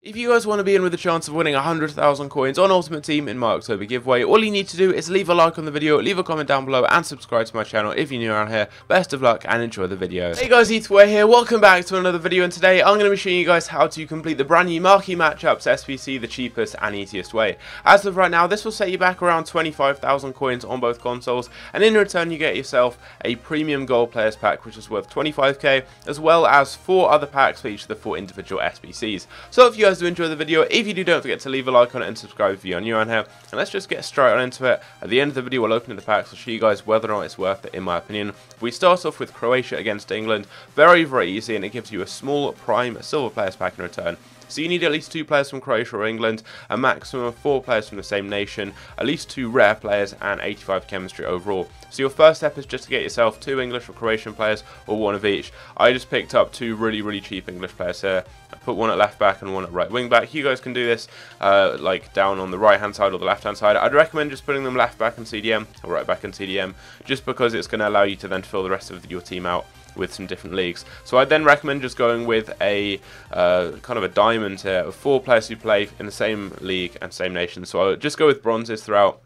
If you guys want to be in with a chance of winning 100,000 coins on Ultimate Team in my October giveaway, all you need to do is leave a like on the video, leave a comment down below, and subscribe to my channel if you're new around here. Best of luck and enjoy the video. Hey guys, Etherway here, welcome back to another video, and today I'm going to be showing you guys how to complete the brand new marquee matchups SBC the cheapest and easiest way. As of right now, this will set you back around 25,000 coins on both consoles, and in return you get yourself a premium gold players pack which is worth 25k, as well as 4 other packs for each of the 4 individual SBCs. So if you guys do enjoy the video, if you do, don't forget to leave a like on it and subscribe if you're new on here, and let's just get straight on into it. At the end of the video we'll open the packs, I'll show you guys whether or not it's worth it in my opinion. We start off with Croatia against England, very easy, and it gives you a small prime silver players pack in return. So you need at least 2 players from Croatia or England, a maximum of 4 players from the same nation, at least 2 rare players, and 85 chemistry overall. So your first step is just to get yourself 2 English or Croatian players, or 1 of each. I just picked up 2 really cheap English players here. I put 1 at left back and 1 at right wing back. You guys can do this like down on the right hand side or the left hand side. I'd recommend just putting them left back and CDM, or right back and CDM, just because it's going to allow you to then fill the rest of your team out with some different leagues. So I'd then recommend just going with a kind of a diamond here of 4 players who play in the same league and same nation. So I would just go with bronzes throughout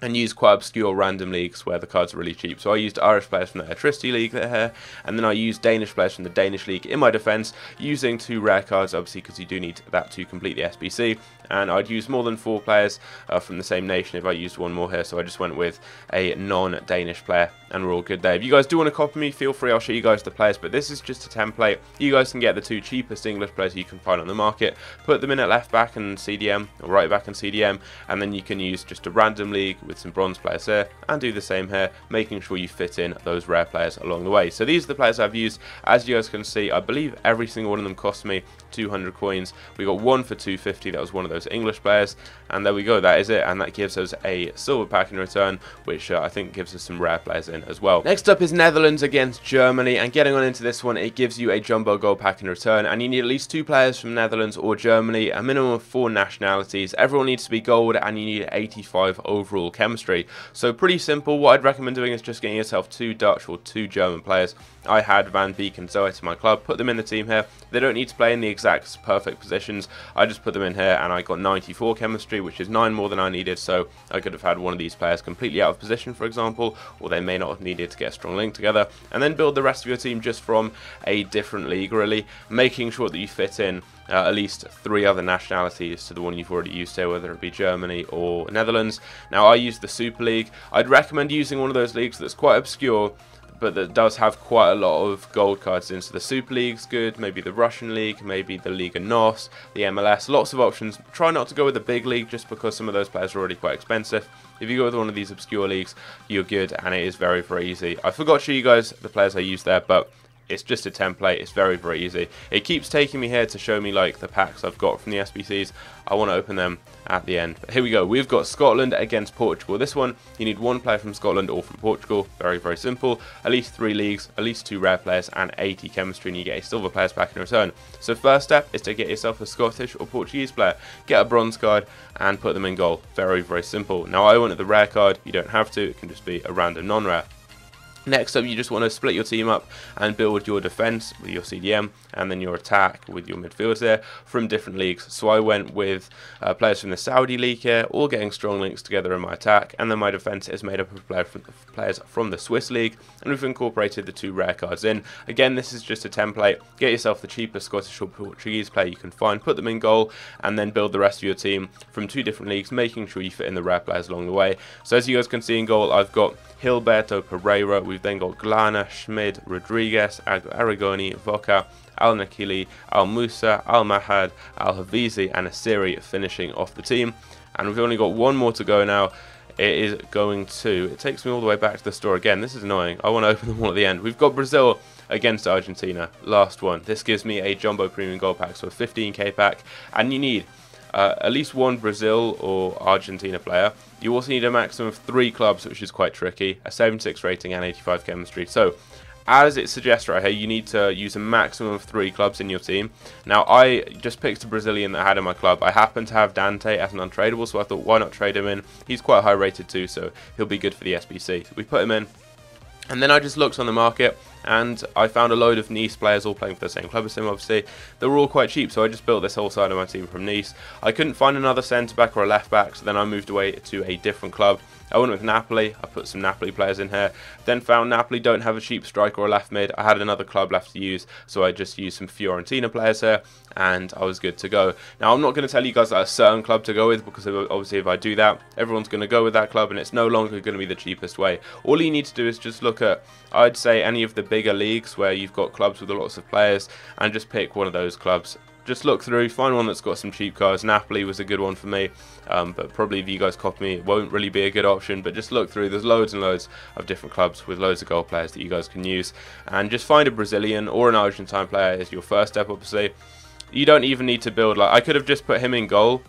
and use quite obscure random leagues where the cards are really cheap. So I used Irish players from the Electricity League here, and then I used Danish players from the Danish League in my defence, using 2 rare cards obviously because you do need that to complete the SBC. And I'd use more than 4 players from the same nation if I used 1 more here, so I just went with a non-Danish player, and we're all good there. If you guys do want to copy me, feel free, I'll show you guys the players, but this is just a template. You guys can get the 2 cheapest English players you can find on the market, put them in at left back and CDM, or right back and CDM, and then you can use just a random league with some bronze players here, and do the same here, making sure you fit in those rare players along the way. So these are the players I've used. As you guys can see, I believe every single one of them cost me 200 coins. We got 1 for 250, that was one of those English players, and there we go, that is it, and that gives us a silver pack in return, which I think gives us some rare players in as well. Next up is Netherlands against Germany, and getting on into this one, it gives you a jumbo gold pack in return, and you need at least 2 players from Netherlands or Germany, a minimum of 4 nationalities, everyone needs to be gold, and you need 85 overall chemistry. So pretty simple. What I'd recommend doing is just getting yourself 2 Dutch or 2 German players. I had Van Beek and Zoet in my club, put them in the team here. They don't need to play in the exact perfect positions, I just put them in here, and I got 94 chemistry, which is 9 more than I needed, so I could have had one of these players completely out of position, for example, or they may not have needed to get a strong link together, and then build the rest of your team just from a different league, really, making sure that you fit in at least 3 other nationalities to the one you've already used here, whether it be Germany or Netherlands. Now I used the Super League. I'd recommend using one of those leagues that's quite obscure, but that does have quite a lot of gold cards in. So the Super League's good, maybe the Russian League, maybe the Liga NOS, the MLS, lots of options. Try not to go with the big league just because some of those players are already quite expensive. If you go with one of these obscure leagues, you're good, and it is very easy. I forgot to show you guys the players I used there, but it's just a template. It's very easy. It keeps taking me here to show me like the packs I've got from the SBCs. I want to open them at the end. But here we go. We've got Scotland against Portugal. This one, you need 1 player from Scotland or from Portugal. Very simple. At least 3 leagues, at least 2 rare players, and 80 chemistry, and you get a silver players pack in return. So first step is to get yourself a Scottish or Portuguese player. Get a bronze card and put them in goal. Very simple. Now I wanted the rare card. You don't have to. It can just be a random non-rare. Next up, you just want to split your team up and build your defence with your CDM, and then your attack with your midfielders there from different leagues. So I went with players from the Saudi League here, all getting strong links together in my attack, and then my defence is made up of players from the Swiss League, and we've incorporated the 2 rare cards in. Again, this is just a template. Get yourself the cheapest Scottish or Portuguese player you can find, put them in goal, and then build the rest of your team from 2 different leagues, making sure you fit in the rare players along the way. So as you guys can see in goal, I've got Gilberto Pereira, we've then got Glana, Schmid, Rodriguez, Aragoni, Voca, Al Nakili, Al Musa, Al Mahad, Al Havizi, and Asiri finishing off the team. And we've only got 1 more to go now. It is going to, it takes me all the way back to the store again. This is annoying. I want to open them all at the end. We've got Brazil against Argentina, last one. This gives me a jumbo premium gold pack, so a 15k pack, and you need at least 1 Brazil or Argentina player. You also need a maximum of 3 clubs, which is quite tricky, a 76 rating and 85 chemistry. So as it suggests right here, you need to use a maximum of 3 clubs in your team. Now I just picked a Brazilian that I had in my club. I happen to have Dante as an untradeable, so I thought why not trade him in. He's quite high rated too, so he'll be good for the SBC. So we put him in, and then I just looked on the market and I found a load of Nice players all playing for the same club as him. Obviously, they were all quite cheap, so I just built this whole side of my team from Nice. I couldn't find another centre-back or a left-back, so then I moved away to a different club. I went with Napoli. I put some Napoli players in here. Then found Napoli don't have a cheap striker or a left mid. I had another club left to use, so I just used some Fiorentina players here, and I was good to go. Now, I'm not going to tell you guys a certain club to go with, because obviously if I do that, everyone's going to go with that club, and it's no longer going to be the cheapest way. All you need to do is just look at, I'd say, any of the bigger leagues where you've got clubs with lots of players, and just pick one of those clubs. Just look through, find one that's got some cheap cards. Napoli was a good one for me, but probably if you guys copy me, it won't really be a good option. But just look through, there's loads and loads of different clubs with loads of goal players that you guys can use. And just find a Brazilian or an Argentine player as your first step, obviously. You don't even need to build, like, I could have just put him in goal,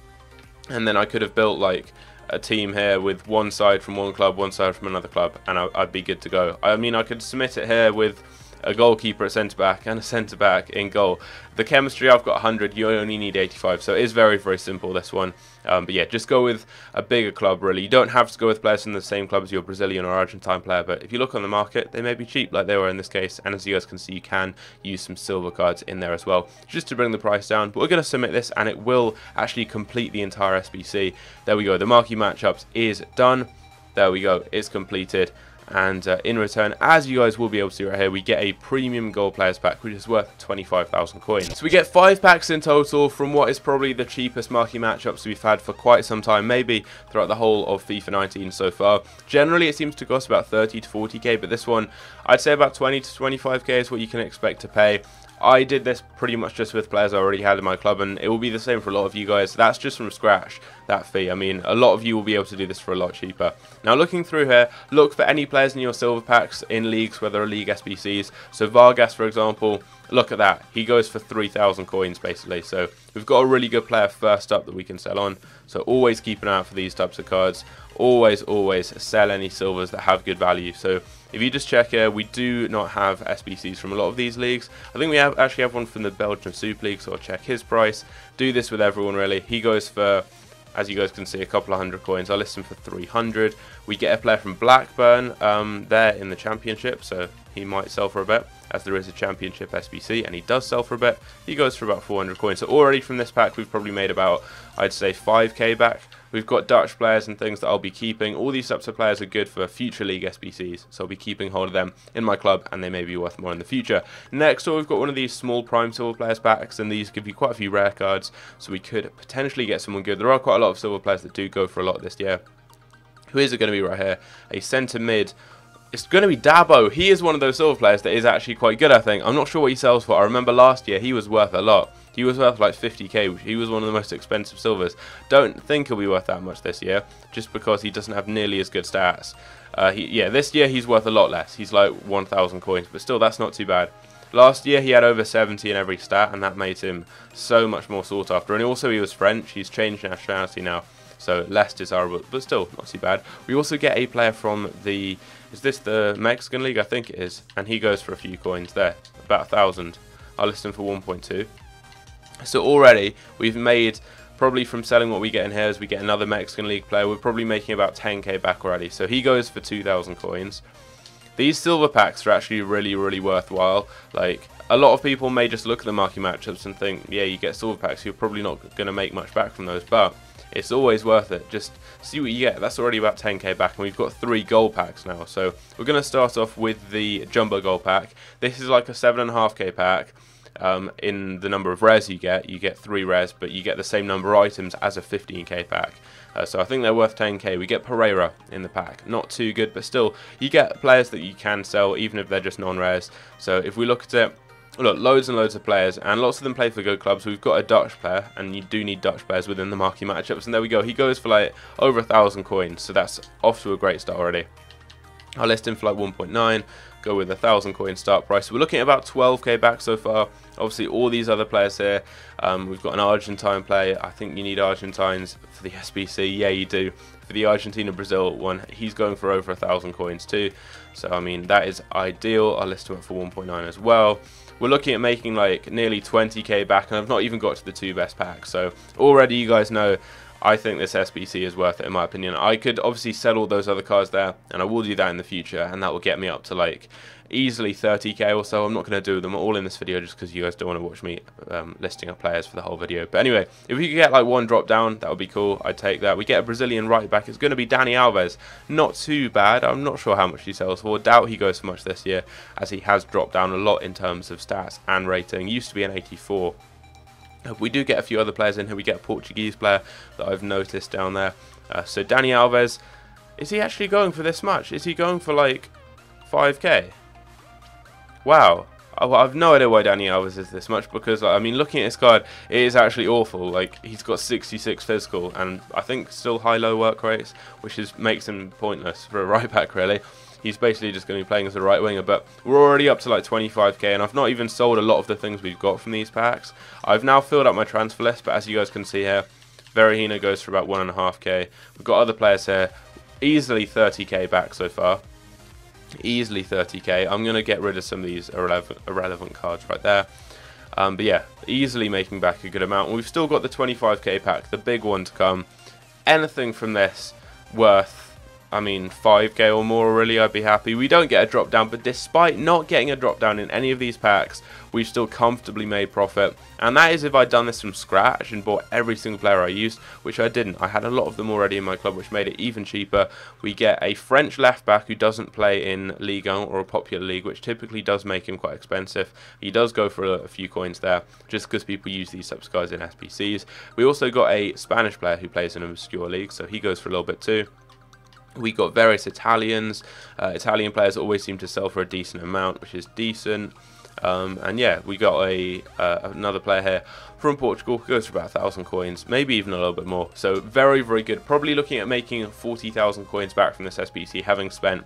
and then I could have built, like, a team here with one side from one club, one side from another club, and I'd be good to go. I mean, I could submit it here with a goalkeeper at centre-back and a centre-back in goal. The chemistry, I've got 100, you only need 85, so it is very, very simple, this one. But yeah, just go with a bigger club, really. You don't have to go with players from the same club as your Brazilian or Argentine player, but if you look on the market, they may be cheap, like they were in this case, and as you guys can see, you can use some silver cards in there as well, just to bring the price down. But we're going to submit this, and it will actually complete the entire SBC. There we go, the marquee matchups is done. There we go, it's completed. And in return, as you guys will be able to see right here, we get a premium gold players pack, which is worth 25,000 coins. So we get 5 packs in total from what is probably the cheapest marquee matchups we've had for quite some time, maybe throughout the whole of FIFA 19 so far. Generally, it seems to cost about 30 to 40k, but this one, I'd say about 20 to 25k is what you can expect to pay. I did this pretty much just with players I already had in my club, and it will be the same for a lot of you guys. That's just from scratch, that fee. I mean, a lot of you will be able to do this for a lot cheaper. Now, looking through here, look for any players in your silver packs in leagues where there are league SBCs. So Vargas, for example, look at that. He goes for 3,000 coins, basically. So we've got a really good player first up that we can sell on. So always keep an eye out for these types of cards. Always sell any silvers that have good value. So if you just check here, we do not have SBCs from a lot of these leagues. I think we actually have one from the Belgian Super League, so I'll check his price. Do this with everyone, really. He goes for, as you guys can see, a couple of hundred coins. I list him for 300. We get a player from Blackburn there in the Championship, so he might sell for a bit, as there is a Championship SBC, and he does sell for a bit. He goes for about 400 coins. So already from this pack, we've probably made about, I'd say, 5k back. We've got Dutch players and things that I'll be keeping. All these types of players are good for future league SBCs, so I'll be keeping hold of them in my club, and they may be worth more in the future. Next up, we've got one of these small prime silver players packs, and these give you quite a few rare cards, so we could potentially get someone good. There are quite a lot of silver players that do go for a lot this year. Who is it going to be right here? A centre mid. It's going to be Dabo. He is one of those silver players that is actually quite good, I think. I'm not sure what he sells for. I remember last year he was worth a lot. He was worth like 50k. He was one of the most expensive silvers. Don't think he'll be worth that much this year, just because he doesn't have nearly as good stats. Yeah, this year he's worth a lot less. He's like 1,000 coins, but still, that's not too bad. Last year he had over 70 in every stat, and that made him so much more sought after. And also he was French. He's changed nationality now, so less desirable, but still not too bad. We also get a player from the, is this the Mexican League? I think it is, and he goes for a few coins there, about 1,000. I'll list him for 1.2. So already we've made, probably from selling what we get in here, as we get another Mexican League player, we're probably making about 10k back already. So he goes for 2,000 coins. These silver packs are actually really worthwhile. Like, a lot of people may just look at the marquee matchups and think, yeah, you get silver packs, you're probably not going to make much back from those, but it's always worth it. Just see what you get. That's already about 10k back, and we've got 3 gold packs now. So we're going to start off with the jumbo gold pack. This is like a 7.5k pack. In the number of rares you get 3 rares, but you get the same number of items as a 15k pack. So I think they're worth 10k. We get Pereira in the pack. Not too good, but still, you get players that you can sell, even if they're just non-rares. So if we look at it, look, loads and loads of players, and lots of them play for good clubs. We've got a Dutch player, and you do need Dutch players within the marquee matchups, and there we go. He goes for like over 1,000 coins, so that's off to a great start already. I'll list him for like 1.9, go with 1,000 coin start price. So we're looking at about 12k back so far. Obviously, all these other players here. We've got an Argentine player. I think you need Argentines for the SBC. Yeah, you do. For the Argentina-Brazil one, he's going for over 1,000 coins too. So, I mean, that is ideal. I'll list him up for 1.9 as well. We're looking at making like nearly 20k back, and I've not even got to the 2 best packs. So already you guys know I think this SBC is worth it in my opinion. I could obviously sell all those other cards there, and I will do that in the future, and that will get me up to like easily 30k or so. I'm not going to do them all in this video just because you guys don't want to watch me listing up players for the whole video. But anyway, if we could get like one drop down, that would be cool. I'd take that. We get a Brazilian right back. It's going to be Dani Alves. Not too bad. I'm not sure how much he sells for. Doubt he goes for much this year, as he has dropped down a lot in terms of stats and rating. Used to be an 84. We do get a few other players in here. We get a Portuguese player that I've noticed down there. So Dani Alves, is he actually going for this much? Is he going for like 5k? Wow. I've no idea why Dani Alves is this much, because I mean, looking at his card, it is actually awful. Like, he's got 66 physical and I think still high-low work rates, which makes him pointless for a right back really. He's basically just going to be playing as a right winger, but we're already up to like 25k, and I've not even sold a lot of the things we've got from these packs. I've now filled up my transfer list, but as you guys can see here, Verahina goes for about 1.5k. We've got other players here, easily 30k back so far. Easily 30k. I'm going to get rid of some of these irrelevant cards right there. But yeah, easily making back a good amount. We've still got the 25k pack, the big one to come. Anything from this worth, I mean, 5k or more, really, I'd be happy. We don't get a drop down, but despite not getting a drop down in any of these packs, we've still comfortably made profit. And that is if I'd done this from scratch and bought every single player I used, which I didn't. I had a lot of them already in my club, which made it even cheaper. We get a French left back who doesn't play in Ligue 1 or a popular league, which typically does make him quite expensive. He does go for a few coins there, just because people use these types of guys in SBCs. We also got a Spanish player who plays in an obscure league, so he goes for a little bit too. We got various Italians. Italian players always seem to sell for a decent amount, which is decent. And yeah, we got another player here from Portugal who goes for about 1,000 coins, maybe even a little bit more. So very, very good. Probably looking at making 40,000 coins back from this SBC, having spent,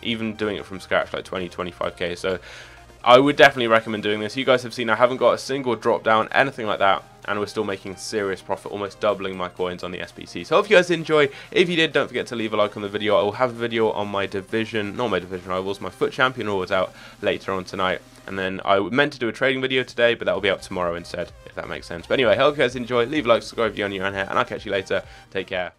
even doing it from scratch, like 20-25k. So I would definitely recommend doing this. You guys have seen I haven't got a single drop down, anything like that, and we're still making serious profit, almost doubling my coins on the SBC. So I hope you guys enjoy. If you did, don't forget to leave a like on the video. I will have a video on my division, not my division rivals, my FUT champion awards out later on tonight. And then I meant to do a trading video today, but that will be out tomorrow instead, if that makes sense. But anyway, I hope you guys enjoy. Leave a like, subscribe if you're new around here, and I'll catch you later. Take care.